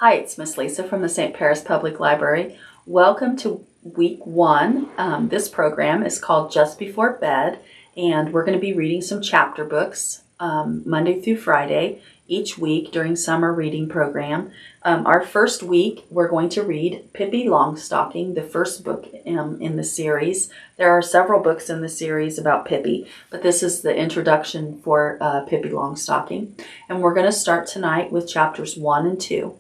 Hi, it's Miss Lisa from the St. Paris Public Library. Welcome to week 1. This program is called Just Before Bed, and we're going to be reading some chapter books Monday through Friday each week during summer reading program. Our first week, we're going to read Pippi Longstocking, the first book in the series. There are several books in the series about Pippi, but this is the introduction for Pippi Longstocking. And we're going to start tonight with chapters 1 and 2.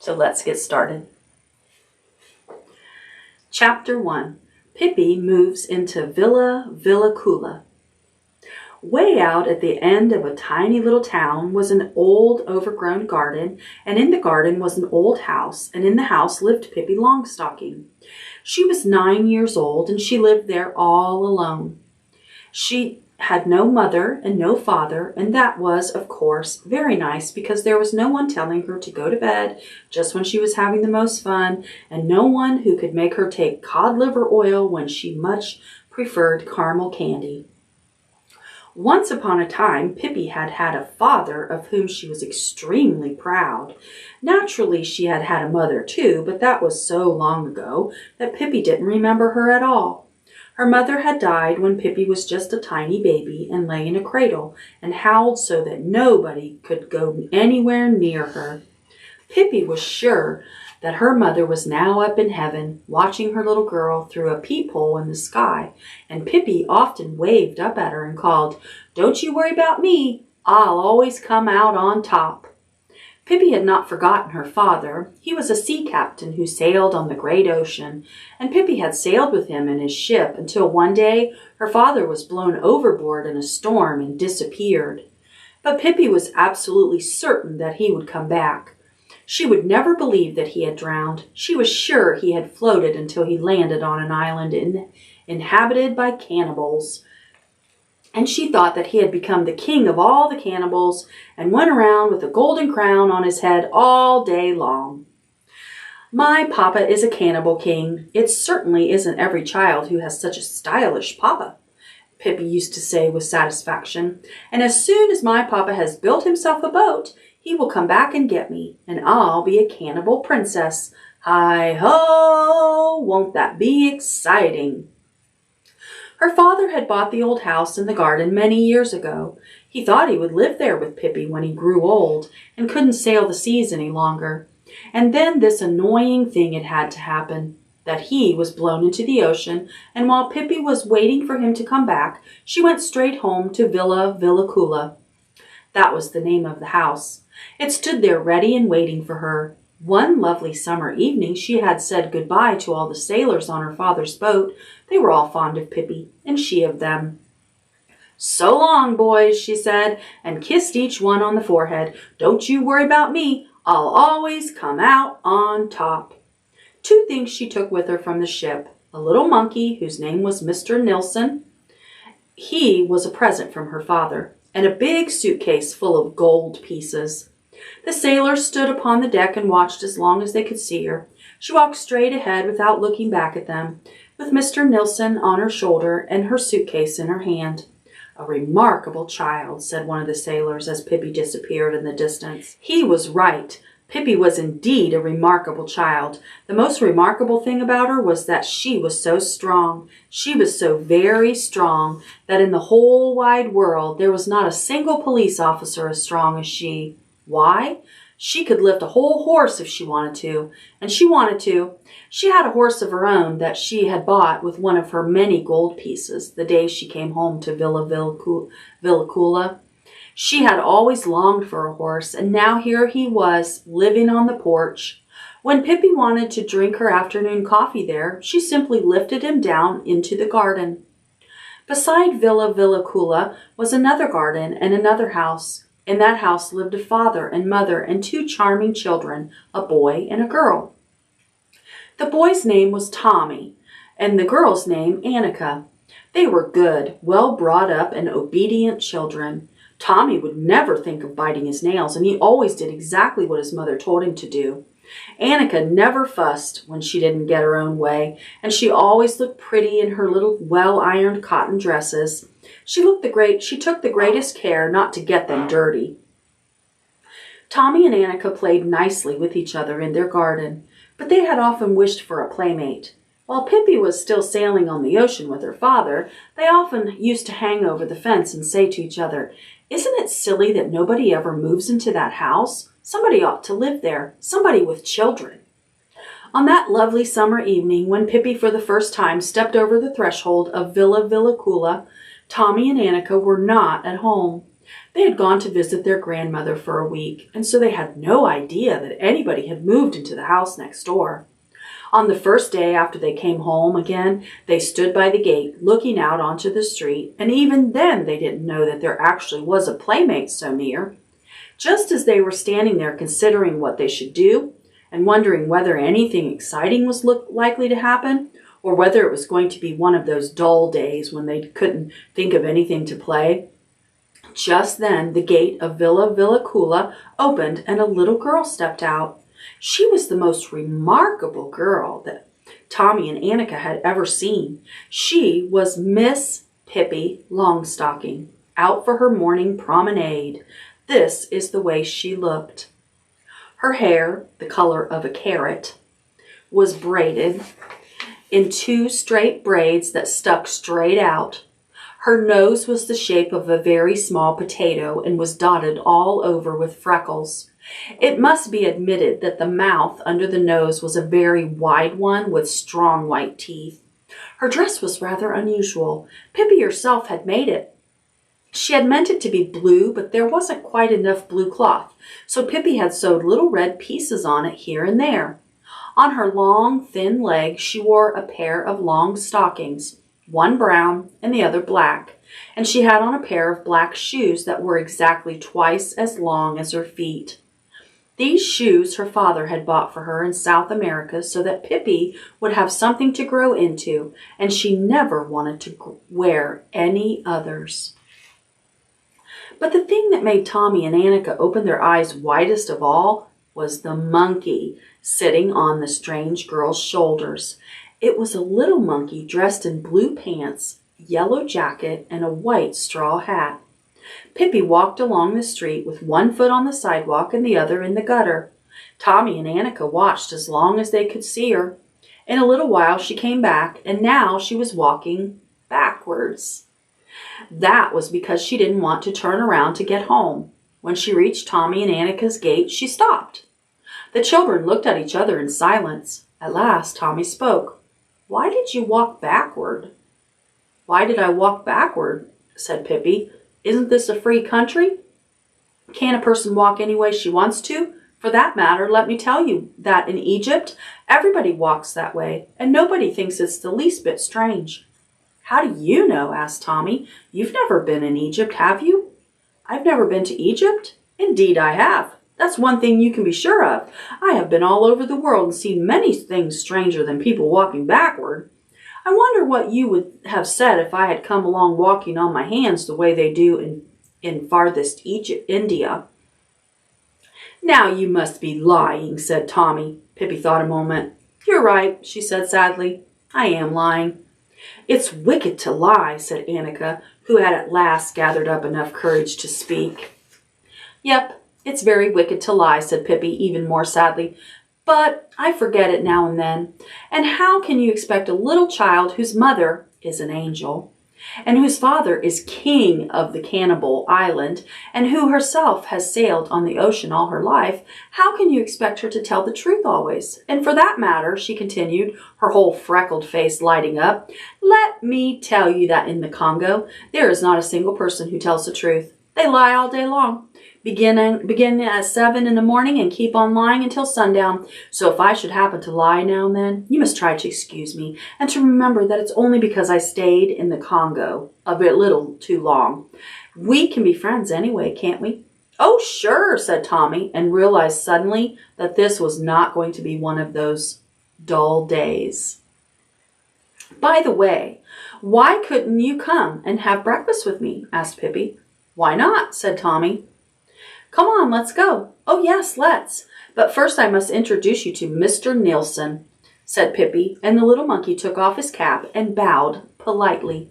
So let's get started. Chapter 1. Pippi moves into Villa Villacula. Way out at the end of a tiny little town was an old overgrown garden, and in the garden was an old house, and in the house lived Pippi Longstocking. She was 9 years old, and she lived there all alone. She had no mother and no father, and that was, of course, very nice because there was no one telling her to go to bed just when she was having the most fun, and no one who could make her take cod liver oil when she much preferred caramel candy. Once upon a time, Pippi had had a father of whom she was extremely proud. Naturally, she had had a mother too, but that was so long ago that Pippi didn't remember her at all. Her mother had died when Pippi was just a tiny baby and lay in a cradle and howled so that nobody could go anywhere near her. Pippi was sure that her mother was now up in heaven, watching her little girl through a peephole in the sky, and Pippi often waved up at her and called, "Don't you worry about me, I'll always come out on top." Pippi had not forgotten her father. He was a sea captain who sailed on the great ocean, and Pippi had sailed with him in his ship until one day her father was blown overboard in a storm and disappeared. But Pippi was absolutely certain that he would come back. She would never believe that he had drowned. She was sure he had floated until he landed on an island inhabited by cannibals. And she thought that he had become the king of all the cannibals and went around with a golden crown on his head all day long. "My papa is a cannibal king. It certainly isn't every child who has such a stylish papa," Pippi used to say with satisfaction. "And as soon as my papa has built himself a boat, he will come back and get me, and I'll be a cannibal princess. Hi-ho! Won't that be exciting?" Her father had bought the old house in the garden many years ago. He thought he would live there with Pippi when he grew old and couldn't sail the seas any longer. And then this annoying thing had to happen, that he was blown into the ocean, and while Pippi was waiting for him to come back, she went straight home to Villa Villacula. That was the name of the house. It stood there ready and waiting for her. One lovely summer evening she had said goodbye to all the sailors on her father's boat. They were all fond of Pippi, and she of them. "So long, boys," she said, and kissed each one on the forehead. "Don't you worry about me. I'll always come out on top." 2 things she took with her from the ship: a little monkey whose name was Mr. Nilsson. He was a present from her father, and a big suitcase full of gold pieces. The sailors stood upon the deck and watched as long as they could see her. She walked straight ahead without looking back at them, with Mr. Nilsson on her shoulder and her suitcase in her hand. "A remarkable child," said one of the sailors as Pippi disappeared in the distance. He was right. Pippi was indeed a remarkable child. The most remarkable thing about her was that she was so strong. She was so very strong that in the whole wide world there was not a single police officer as strong as she. Why? She could lift a whole horse if she wanted to, and she wanted to. She had a horse of her own that she had bought with one of her many gold pieces the day she came home to Villa Villacula. She had always longed for a horse, and now here he was, living on the porch. When Pippi wanted to drink her afternoon coffee there, she simply lifted him down into the garden. Beside Villa Villacula was another garden and another house. In that house lived a father and mother and 2 charming children, a boy and a girl. The boy's name was Tommy, and the girl's name Annika. They were good, well brought up and obedient children. Tommy would never think of biting his nails, and he always did exactly what his mother told him to do. Annika never fussed when she didn't get her own way, and she always looked pretty in her little well-ironed cotton dresses. She took the greatest care not to get them dirty. Tommy and Annika played nicely with each other in their garden, but they had often wished for a playmate. While Pippi was still sailing on the ocean with her father, they often used to hang over the fence and say to each other, "Isn't it silly that nobody ever moves into that house? Somebody ought to live there, somebody with children." On that lovely summer evening, when Pippi for the first time stepped over the threshold of Villa Villacula, Tommy and Annika were not at home. They had gone to visit their grandmother for a week, and so they had no idea that anybody had moved into the house next door. On the first day after they came home again, they stood by the gate looking out onto the street, and even then they didn't know that there actually was a playmate so near. Just as they were standing there considering what they should do and wondering whether anything exciting was likely to happen, or whether it was going to be one of those dull days when they couldn't think of anything to play, just then the gate of Villa Villacula opened and a little girl stepped out. She was the most remarkable girl that Tommy and Annika had ever seen. She was Miss Pippi Longstocking, out for her morning promenade. This is the way she looked. Her hair, the color of a carrot, was braided in 2 straight braids that stuck straight out. Her nose was the shape of a very small potato and was dotted all over with freckles. It must be admitted that the mouth under the nose was a very wide one with strong white teeth. Her dress was rather unusual. Pippi herself had made it. She had meant it to be blue, but there wasn't quite enough blue cloth, so Pippi had sewed little red pieces on it here and there. On her long, thin legs she wore a pair of long stockings, one brown and the other black, and she had on a pair of black shoes that were exactly twice as long as her feet. These shoes her father had bought for her in South America so that Pippi would have something to grow into, and she never wanted to wear any others. But the thing that made Tommy and Annika open their eyes widest of all was the monkey sitting on the strange girl's shoulders. It was a little monkey dressed in blue pants, yellow jacket, and a white straw hat. Pippi walked along the street with one foot on the sidewalk and the other in the gutter. Tommy and Annika watched as long as they could see her. In a little while she came back, and now she was walking backwards. That was because she didn't want to turn around to get home. When she reached Tommy and Annika's gate, she stopped. The children looked at each other in silence. At last, Tommy spoke. "Why did you walk backward?" "Why did I walk backward?" said Pippi. "Isn't this a free country? Can't a person walk any way she wants to? For that matter, let me tell you that in Egypt, everybody walks that way, and nobody thinks it's the least bit strange." "How do you know?" asked Tommy. "You've never been in Egypt, have you?" "I've never been to Egypt? Indeed I have. That's one thing you can be sure of. I have been all over the world and seen many things stranger than people walking backward. I wonder what you would have said if I had come along walking on my hands the way they do in farthest Egypt, India." "Now you must be lying," said Tommy. Pippi thought a moment. "You're right," she said sadly. "I am lying." "It's wicked to lie," said Annika, who had at last gathered up enough courage to speak. "Yep, it's very wicked to lie," said Pippi even more sadly. "But I forget it now and then. And how can you expect a little child whose mother is an angel, and whose father is king of the cannibal island, and who herself has sailed on the ocean all her life, how can you expect her to tell the truth always? And for that matter," she continued, her whole freckled face lighting up, "let me tell you that in the Congo, there is not a single person who tells the truth. They lie all day long. Begin at 7 in the morning and keep on lying until sundown. So if I should happen to lie now and then, you must try to excuse me, and to remember that it's only because I stayed in the Congo a little too long. We can be friends anyway, can't we?" "Oh, sure," said Tommy, and realized suddenly that this was not going to be one of those dull days. "By the way, why couldn't you come and have breakfast with me?" asked Pippi. "Why not?" said Tommy. "Come on, let's go." "Oh, yes, let's. But first I must introduce you to Mr. Nilsson," said Pippi, and the little monkey took off his cap and bowed politely.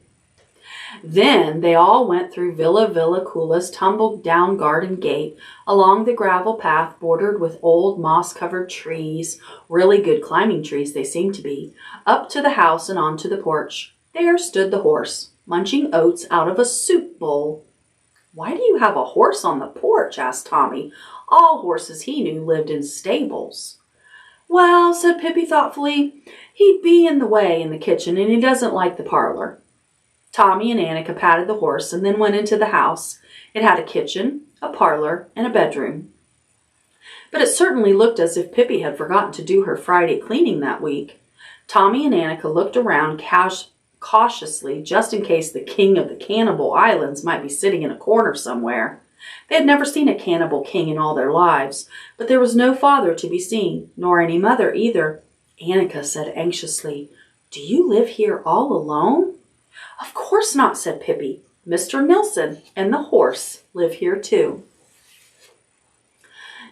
Then they all went through Villa Cula's tumble-down garden gate, along the gravel path bordered with old moss-covered trees, really good climbing trees they seemed to be, up to the house and onto the porch. There stood the horse, munching oats out of a soup bowl. "Why do you have a horse on the porch?" asked Tommy. All horses he knew lived in stables. "Well," said Pippi thoughtfully, "he'd be in the way in the kitchen, and he doesn't like the parlor." Tommy and Annika patted the horse and then went into the house. It had a kitchen, a parlor, and a bedroom. But it certainly looked as if Pippi had forgotten to do her Friday cleaning that week. Tommy and Annika looked around cautiously, just in case the king of the Cannibal Islands might be sitting in a corner somewhere. They had never seen a cannibal king in all their lives, but there was no father to be seen, nor any mother either. Annika said anxiously, "Do you live here all alone?" "Of course not," said Pippi. "Mr. Nilsson and the horse live here too."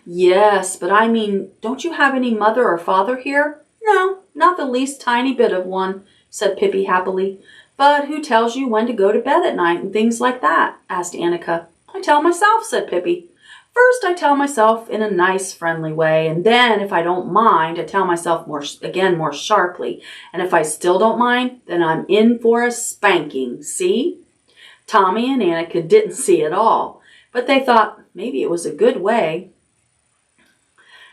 "Yes, but I mean, don't you have any mother or father here?" "No, not the least tiny bit of one," said Pippi happily. "But who tells you when to go to bed at night and things like that?" asked Annika. "I tell myself," said Pippi. "First I tell myself in a nice, friendly way, and then, if I don't mind, I tell myself more sharply. And if I still don't mind, then I'm in for a spanking, see?" Tommy and Annika didn't see at all, but they thought maybe it was a good way.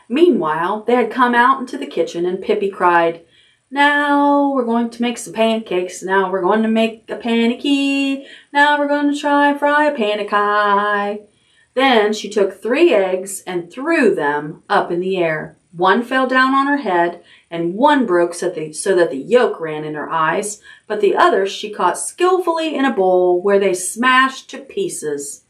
Meanwhile, they had come out into the kitchen, and Pippi cried, "Now we're going to make some pancakes. Now we're going to make a panicky. Now we're going to fry a panicky." Then she took 3 eggs and threw them up in the air. One fell down on her head, and one broke so that the yolk ran in her eyes, but the others she caught skillfully in a bowl where they smashed to pieces.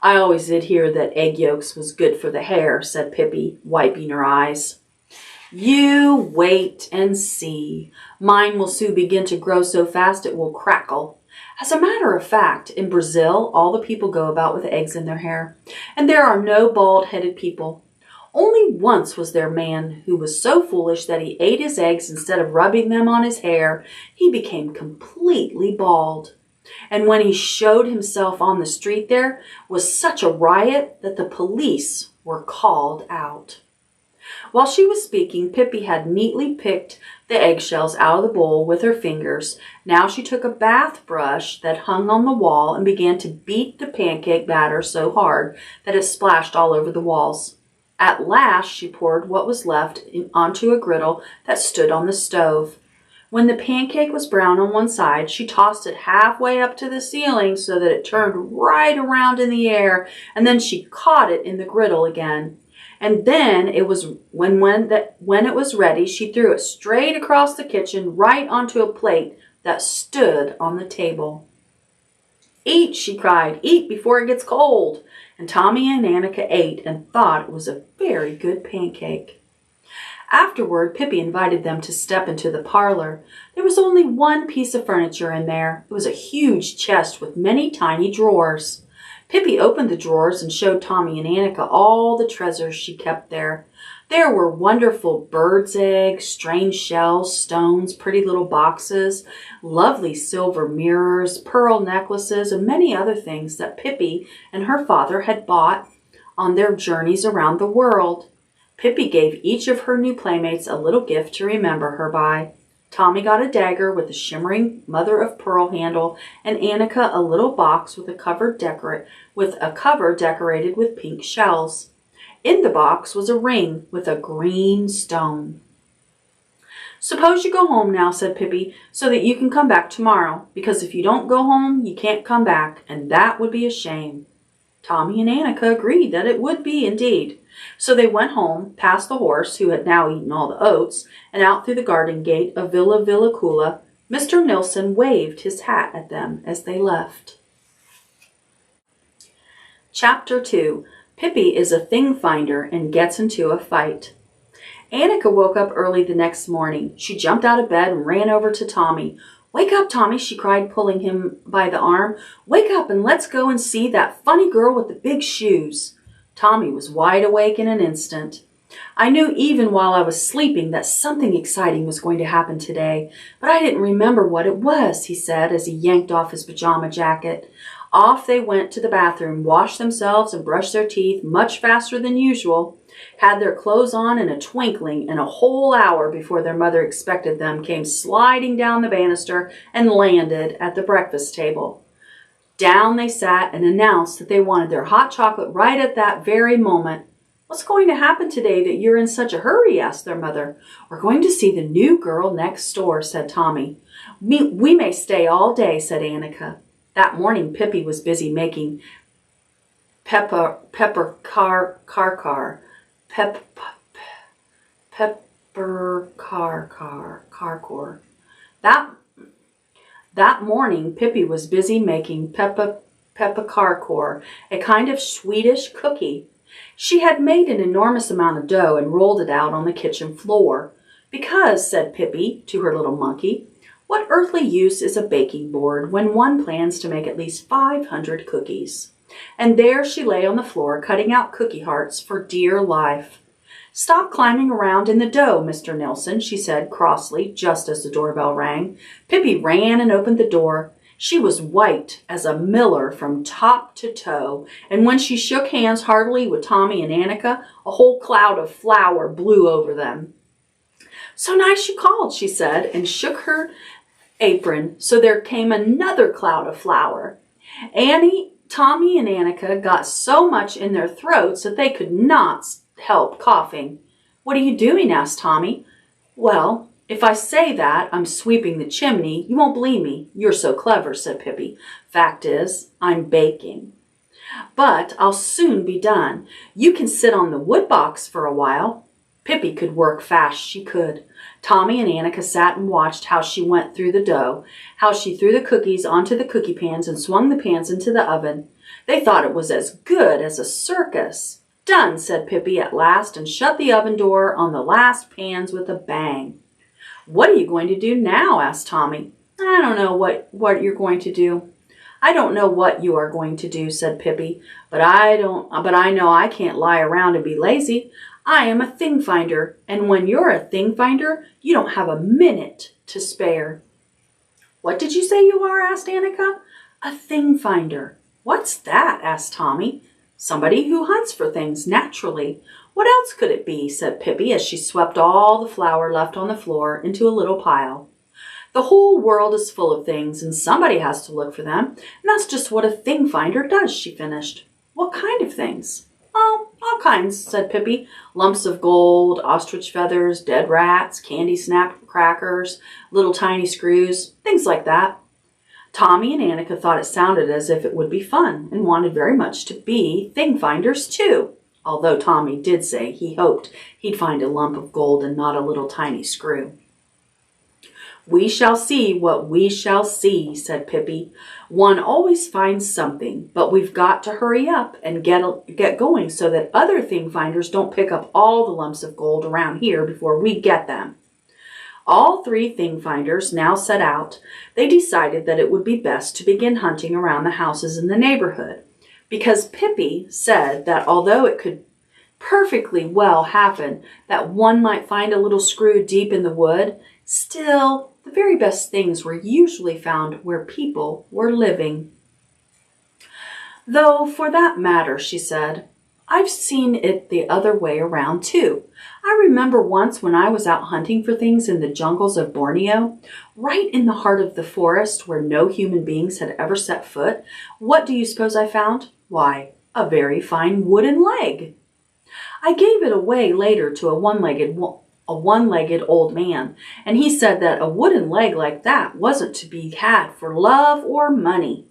"I always did hear that egg yolks was good for the hair," said Pippi, wiping her eyes. "You wait and see. Mine will soon begin to grow so fast it will crackle." As a matter of fact, in Brazil, all the people go about with eggs in their hair, and there are no bald-headed people. Only once was there a man who was so foolish that he ate his eggs instead of rubbing them on his hair. He became completely bald. And when he showed himself on the street, there was such a riot that the police were called out. While she was speaking, Pippi had neatly picked the eggshells out of the bowl with her fingers. Now she took a bath brush that hung on the wall and began to beat the pancake batter so hard that it splashed all over the walls. At last she poured what was left onto a griddle that stood on the stove. When the pancake was brown on one side, she tossed it halfway up to the ceiling so that it turned right around in the air, and then she caught it in the griddle again. And then when it was ready, she threw it straight across the kitchen right onto a plate that stood on the table. "Eat," she cried, "eat before it gets cold." And Tommy and Annika ate and thought it was a very good pancake. Afterward, Pippi invited them to step into the parlor. There was only one piece of furniture in there. It was a huge chest with many tiny drawers. Pippi opened the drawers and showed Tommy and Annika all the treasures she kept there. There were wonderful birds' eggs, strange shells, stones, pretty little boxes, lovely silver mirrors, pearl necklaces, and many other things that Pippi and her father had bought on their journeys around the world. Pippi gave each of her new playmates a little gift to remember her by. Tommy got a dagger with a shimmering mother-of-pearl handle, and Annika a little box with a cover decorated with pink shells. In the box was a ring with a green stone. "Suppose you go home now," said Pippi, "so that you can come back tomorrow, because if you don't go home, you can't come back, and that would be a shame." Tommy and Annika agreed that it would be indeed. So they went home, past the horse, who had now eaten all the oats, and out through the garden gate of Villa Cula. Mr. Nilsson waved his hat at them as they left. Chapter 2. Pippi is a thing finder and gets into a fight. Annika woke up early the next morning. She jumped out of bed and ran over to Tommy. "Wake up, Tommy," she cried, pulling him by the arm. "Wake up and let's go and see that funny girl with the big shoes." Tommy was wide awake in an instant. I knew even while I was sleeping that something exciting was going to happen today, but I didn't remember what it was, he said as he yanked off his pajama jacket. Off they went to the bathroom, washed themselves and brushed their teeth much faster than usual, had their clothes on in a twinkling, and a whole hour before their mother expected them came sliding down the banister and landed at the breakfast table. Down they sat and announced that they wanted their hot chocolate right at that very moment. "What's going to happen today that you're in such a hurry?" asked their mother. "We're going to see the new girl next door," said Tommy. We may stay all day," said Annika. That morning Pippi was busy making pepper car. That morning Pippi was busy making pepperkarkor, a kind of Swedish cookie. She had made an enormous amount of dough and rolled it out on the kitchen floor. "Because," said Pippi to her little monkey, "what earthly use is a baking board when one plans to make at least 500 cookies?" And there she lay on the floor cutting out cookie hearts for dear life. "Stop climbing around in the dough, Mr. Nilsson," she said crossly just as the doorbell rang. Pippi ran and opened the door. She was white as a miller from top to toe, and when she shook hands heartily with Tommy and Annika, a whole cloud of flour blew over them. "So nice you called," she said, and shook her apron, so there came another cloud of flour. Tommy and Annika got so much in their throats that they could not help coughing. "What are you doing?" asked Tommy. "Well, if I say that I'm sweeping the chimney, you won't believe me. You're so clever," said Pippi. "Fact is, I'm baking. But I'll soon be done. You can sit on the wood box for a while." Pippi could work fast, she could. Tommy and Annika sat and watched how she went through the dough, how she threw the cookies onto the cookie pans and swung the pans into the oven. They thought it was as good as a circus. "Done," said Pippi at last, and shut the oven door on the last pans with a bang. "What are you going to do now?" asked Tommy. "I don't know what you're going to do." "I don't know what you are going to do," said Pippi, but I know I can't lie around and be lazy. I am a thing finder, and when you're a thing finder, you don't have a minute to spare." "What did you say you are?" asked Annika. "A thing finder." "What's that?" asked Tommy. "Somebody who hunts for things, naturally. What else could it be?" said Pippi as she swept all the flour left on the floor into a little pile. "The whole world is full of things, and somebody has to look for them, and that's just what a thing finder does," she finished. "What kind of things?" "Oh, all kinds," said Pippi. "Lumps of gold, ostrich feathers, dead rats, candy snap crackers, little tiny screws, things like that." Tommy and Annika thought it sounded as if it would be fun and wanted very much to be thing finders too, although Tommy did say he hoped he'd find a lump of gold and not a little tiny screw. "We shall see what we shall see," said Pippi. "One always finds something, but we've got to hurry up and get going so that other thing finders don't pick up all the lumps of gold around here before we get them." All three thing finders now set out. They decided that it would be best to begin hunting around the houses in the neighborhood, because Pippi said that although it could perfectly well happen that one might find a little screw deep in the wood, still, the very best things were usually found where people were living. "Though, for that matter," she said, "I've seen it the other way around too. I remember once when I was out hunting for things in the jungles of Borneo, right in the heart of the forest where no human beings had ever set foot, what do you suppose I found? Why, a very fine wooden leg. I gave it away later to a one-legged old man, and he said that a wooden leg like that wasn't to be had for love or money."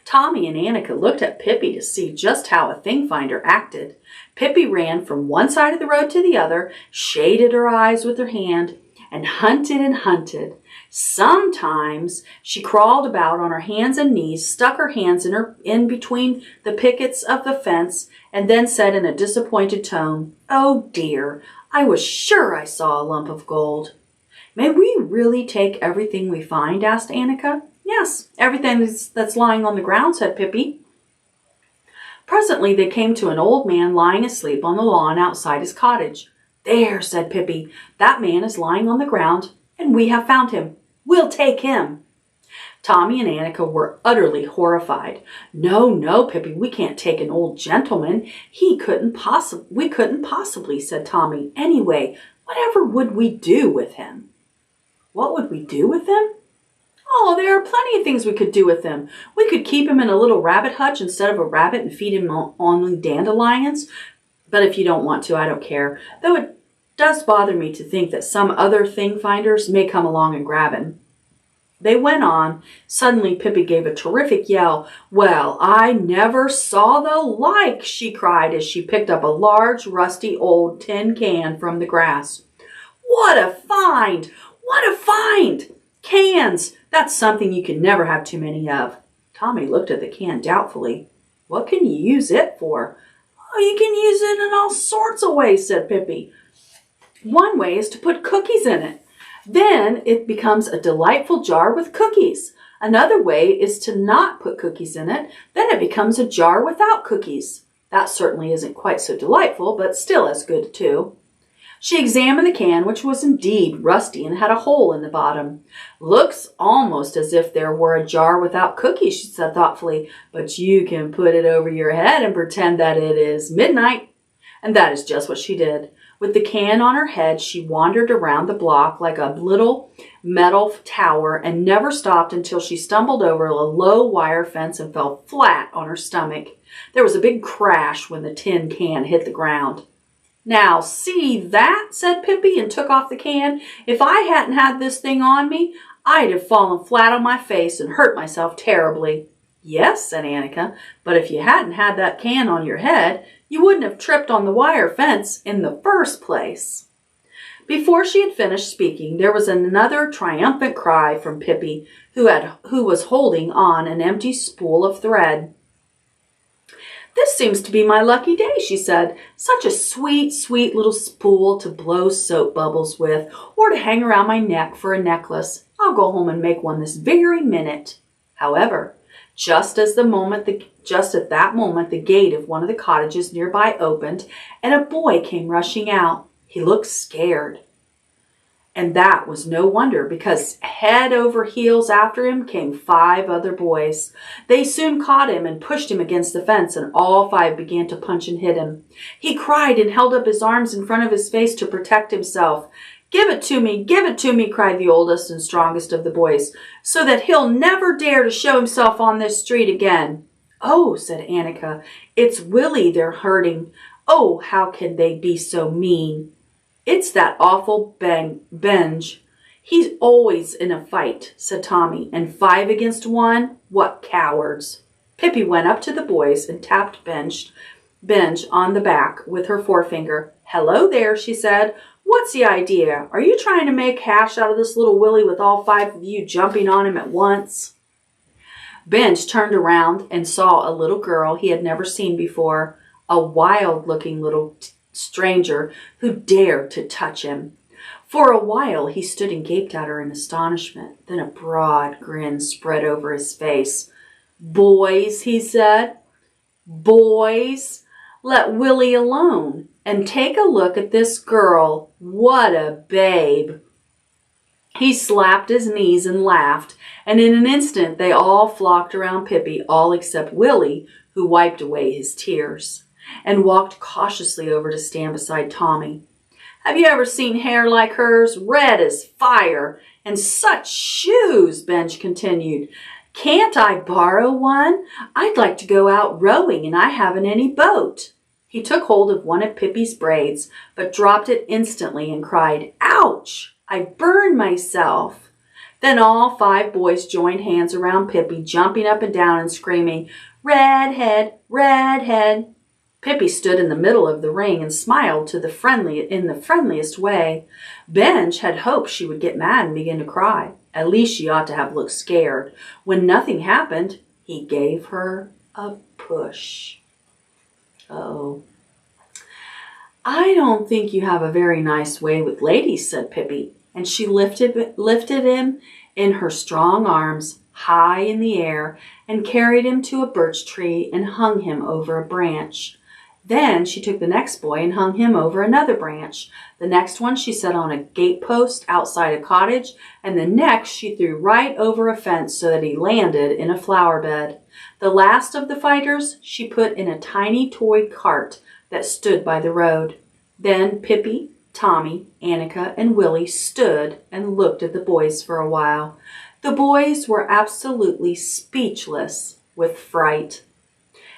Tommy and Annika looked at Pippi to see just how a thing finder acted. Pippi ran from one side of the road to the other, shaded her eyes with her hand, and hunted and hunted. Sometimes she crawled about on her hands and knees, stuck her hands in between the pickets of the fence, and then said in a disappointed tone, "Oh dear, I was sure I saw a lump of gold." "May we really take everything we find?" asked Annika. "Yes, everything that's lying on the ground," said Pippi. Presently they came to an old man lying asleep on the lawn outside his cottage. "There," said Pippi, "that man is lying on the ground, and we have found him. We'll take him." Tommy and Annika were utterly horrified. "No, no, Pippi, we can't take an old gentleman. We couldn't possibly, said Tommy. "Anyway, whatever would we do with him?" "What would we do with him?" "Oh, there are plenty of things we could do with him. We could keep him in a little rabbit hutch instead of a rabbit and feed him only dandelions. But if you don't want to, I don't care. Though it does bother me to think that some other thing finders may come along and grab him." They went on. Suddenly Pippi gave a terrific yell. "Well, I never saw the like," she cried as she picked up a large, rusty old tin can from the grass. "What a find! What a find! Cans! That's something you can never have too many of." Tommy looked at the can doubtfully. "What can you use it for?" "Oh, you can use it in all sorts of ways," said Pippi. "One way is to put cookies in it. Then it becomes a delightful jar with cookies. Another way is to not put cookies in it. Then it becomes a jar without cookies. That certainly isn't quite so delightful, but still as good too." She examined the can, which was indeed rusty and had a hole in the bottom. "Looks almost as if there were a jar without cookies," she said thoughtfully, "but you can put it over your head and pretend that it is midnight." And that is just what she did. With the can on her head, she wandered around the block like a little metal tower and never stopped until she stumbled over a low wire fence and fell flat on her stomach. There was a big crash when the tin can hit the ground. "Now, see that?" said Pippi, and took off the can. "If I hadn't had this thing on me, I'd have fallen flat on my face and hurt myself terribly." "Yes," said Annika, "but if you hadn't had that can on your head, you wouldn't have tripped on the wire fence in the first place." Before she had finished speaking, there was another triumphant cry from Pippi, who was holding on an empty spool of thread. "This seems to be my lucky day," she said. "Such a sweet, sweet little spool to blow soap bubbles with, or to hang around my neck for a necklace. I'll go home and make one this very minute." However, just at that moment, the gate of one of the cottages nearby opened, and a boy came rushing out. He looked scared. And that was no wonder, because head over heels after him came 5 other boys. They soon caught him and pushed him against the fence, and all 5 began to punch and hit him. He cried and held up his arms in front of his face to protect himself. Give it to me, cried the oldest and strongest of the boys, "so that he'll never dare to show himself on this street again." "Oh," said Annika, "it's Willie they're hurting. Oh, how can they be so mean?" "It's that awful Benj. He's always in a fight," said Tommy. "And 5 against 1? What cowards." Pippi went up to the boys and tapped Benj on the back with her forefinger. "Hello there," she said. "What's the idea? Are you trying to make hash out of this little Willie with all 5 of you jumping on him at once?" Benj turned around and saw a little girl he had never seen before, a wild-looking little stranger who dared to touch him. For a while he stood and gaped at her in astonishment. Then a broad grin spread over his face. "Boys," he said, "boys, let Willie alone and take a look at this girl. What a babe!" He slapped his knees and laughed, and in an instant they all flocked around Pippi, all except Willie, who wiped away his tears and walked cautiously over to stand beside Tommy. "Have you ever seen hair like hers? Red as fire. And such shoes," Benj continued. "Can't I borrow one? I'd like to go out rowing, and I haven't any boat." He took hold of one of Pippi's braids, but dropped it instantly and cried, "Ouch! I burned myself." Then all 5 boys joined hands around Pippi, jumping up and down and screaming, "Redhead! Redhead!" Pippi stood in the middle of the ring and smiled in the friendliest way. Benj had hoped she would get mad and begin to cry. At least she ought to have looked scared. When nothing happened, he gave her a push. "Oh, I don't think you have a very nice way with ladies," said Pippi, and she lifted him in her strong arms high in the air and carried him to a birch tree and hung him over a branch. Then she took the next boy and hung him over another branch. The next one she set on a gatepost outside a cottage, and the next she threw right over a fence so that he landed in a flower bed. The last of the fighters she put in a tiny toy cart that stood by the road. Then Pippi, Tommy, Annika, and Willie stood and looked at the boys for a while. The boys were absolutely speechless with fright.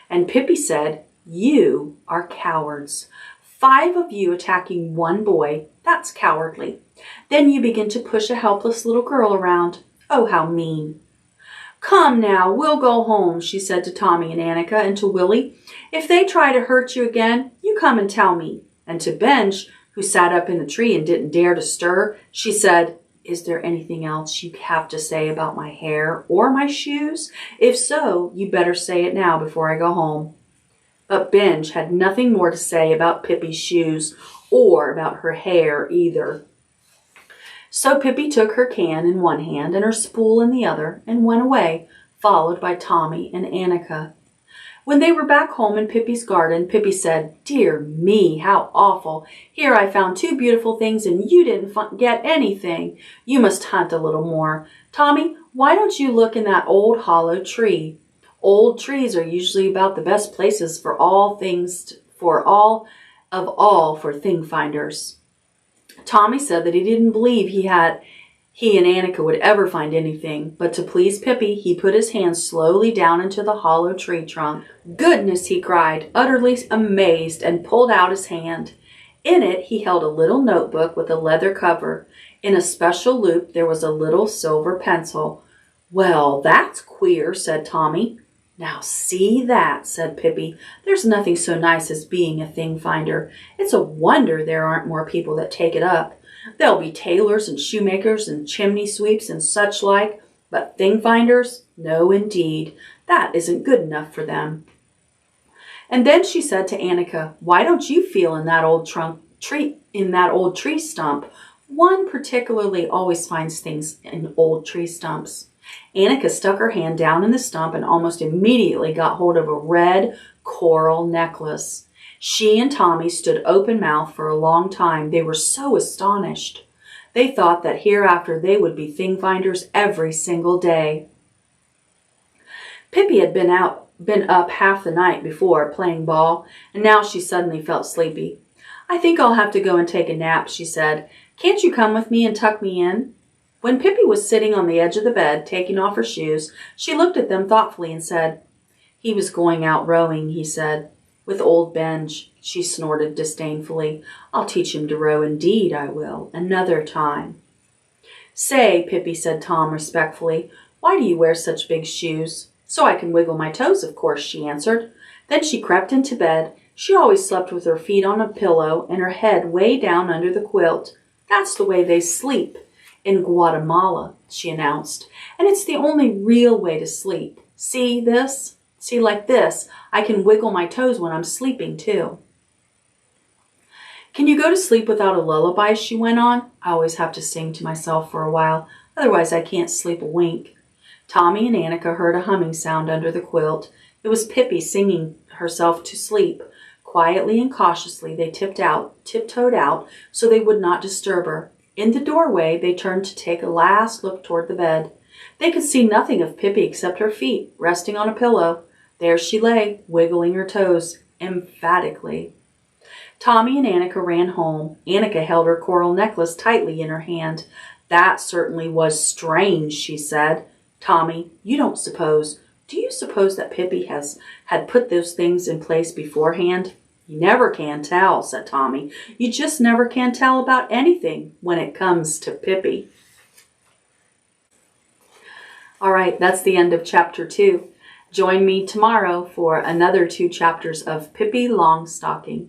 And Pippi said, "You are cowards. 5 of you attacking one boy, that's cowardly. Then you begin to push a helpless little girl around. Oh, how mean." "Come now, we'll go home," she said to Tommy and Annika, and to Willie. "If they try to hurt you again, you come and tell me." And to Benj, who sat up in the tree and didn't dare to stir, she said, "Is there anything else you have to say about my hair or my shoes? If so, you better say it now before I go home." But Benj had nothing more to say about Pippi's shoes or about her hair either. So Pippi took her can in one hand and her spool in the other and went away, followed by Tommy and Annika. When they were back home in Pippi's garden, Pippi said, "Dear me, how awful. Here I found 2 beautiful things and you didn't get anything. You must hunt a little more. Tommy, why don't you look in that old hollow tree? Old trees are usually about the best places for all for thing finders." Tommy said that he didn't believe he and Annika would ever find anything, but to please Pippi, he put his hand slowly down into the hollow tree trunk. "Goodness," he cried, utterly amazed, and pulled out his hand. In it, he held a little notebook with a leather cover. In a special loop, there was a little silver pencil. "Well, that's queer," said Tommy. "Now see that," said Pippi. "There's nothing so nice as being a thing finder. It's a wonder there aren't more people that take it up. There'll be tailors and shoemakers and chimney sweeps and such like, but thing finders? No, indeed. That isn't good enough for them." And then she said to Annika, "Why don't you feel in that old tree stump? One particularly always finds things in old tree stumps." Annika stuck her hand down in the stump and almost immediately got hold of a red coral necklace. She and Tommy stood open-mouthed for a long time. They were so astonished. They thought that hereafter they would be thing finders every single day. Pippi had been up half the night before playing ball, and now she suddenly felt sleepy. "I think I'll have to go and take a nap," she said. "Can't you come with me and tuck me in?" When Pippi was sitting on the edge of the bed, taking off her shoes, she looked at them thoughtfully and said, "He was going out rowing," he said. "With old Benj," she snorted disdainfully. "I'll teach him to row, indeed I will, another time." "Say, Pippi," said Tom respectfully, "why do you wear such big shoes?" "So I can wiggle my toes, of course," she answered. Then she crept into bed. She always slept with her feet on a pillow and her head way down under the quilt. "That's the way they sleep in Guatemala," she announced, "and it's the only real way to sleep. See this? See, like this, I can wiggle my toes when I'm sleeping, too." "Can you go to sleep without a lullaby?" she went on. "I always have to sing to myself for a while, otherwise I can't sleep a wink." Tommy and Annika heard a humming sound under the quilt. It was Pippi singing herself to sleep. Quietly and cautiously they tiptoed out so they would not disturb her. In the doorway, they turned to take a last look toward the bed. They could see nothing of Pippi except her feet, resting on a pillow. There she lay, wiggling her toes, emphatically. Tommy and Annika ran home. Annika held her coral necklace tightly in her hand. "That certainly was strange," she said. "Tommy, do you suppose that Pippi had put those things in place beforehand?" "You never can tell," said Tommy. "You just never can tell about anything when it comes to Pippi." All right, that's the end of chapter 2. Join me tomorrow for another 2 chapters of Pippi Longstocking.